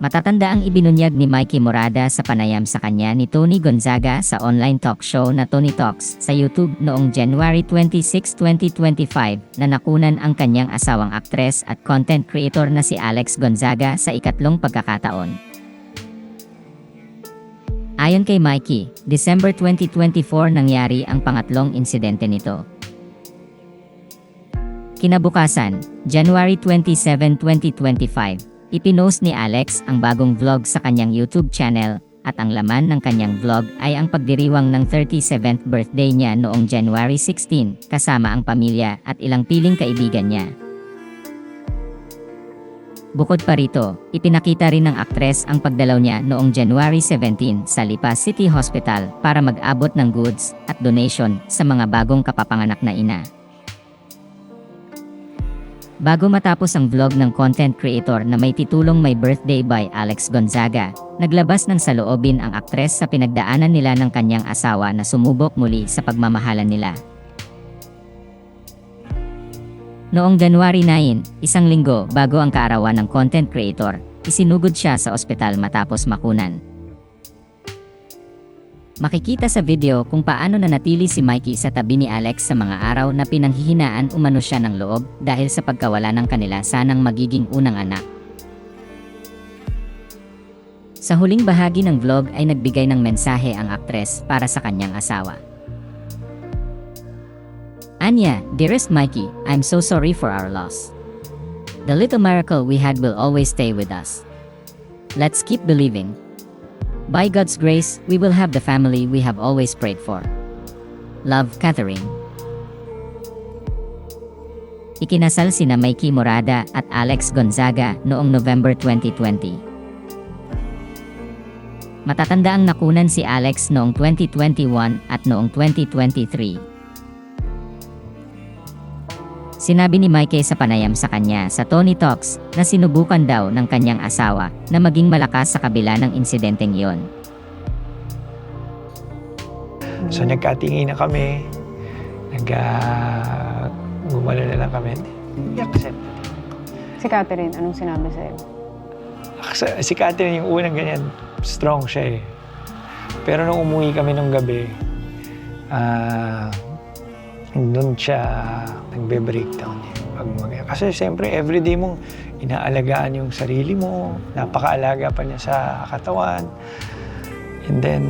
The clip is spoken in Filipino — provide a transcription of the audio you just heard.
Matatanda ang ibinunyag ni Mikey Morada sa panayam sa kanya ni Tony Gonzaga sa online talk show na Tony Talks sa YouTube noong January 26, 2025 na nakunan ang kanyang asawang aktres at content creator na si Alex Gonzaga sa ikatlong pagkakataon. Ayon kay Mikey, December 2024 nangyari ang pangatlong insidente nito. Kinabukasan, January 27, 2025, ipinost ni Alex ang bagong vlog sa kanyang YouTube channel at ang laman ng kanyang vlog ay ang pagdiriwang ng 37th birthday niya noong January 16 kasama ang pamilya at ilang piling kaibigan niya. Bukod pa rito, ipinakita rin ng aktres ang pagdalaw niya noong January 17 sa Lipa City Hospital para mag-abot ng goods at donation sa mga bagong kapapanganak na ina. Bago matapos ang vlog ng content creator na may titulong My Birthday by Alex Gonzaga, naglabas ng saloobin ang aktres sa pinagdaanan nila ng kanyang asawa na sumubok muli sa pagmamahalan nila. Noong January 9, isang linggo bago ang kaarawan ng content creator, isinugod siya sa ospital matapos makunan. Makikita sa video kung paano nanatili si Mikey sa tabi ni Alex sa mga araw na pinanghihinaan umano siya ng loob dahil sa pagkawala ng kanila sanang magiging unang anak. Sa huling bahagi ng vlog ay nagbigay ng mensahe ang aktres para sa kanyang asawa. Anya, dearest Mikey, I'm so sorry for our loss. The little miracle we had will always stay with us. Let's keep believing. By God's grace, we will have the family we have always prayed for. Love, Catherine. Ikinasal sina Mikey Morada at Alex Gonzaga noong November 2020. Matatanda ang nakunan si Alex noong 2021 at noong 2023. Sinabi ni Mikey sa panayam sa kanya sa Tony Talks na sinubukan daw ng kanyang asawa na maging malakas sa kabila ng insidenteng iyon. So nagkatingin na kami, gumala na lang kami. Iyak. Si Catherine, anong sinabi sa'yo? Si Catherine yung unang ganyan, strong siya eh. Pero nung umuwi kami nung gabi, doon siya nagbe-breakdown eh. Kasi siyempre everyday mong inaalagaan yung sarili mo, napakaalaga pa niya sa katawan. And then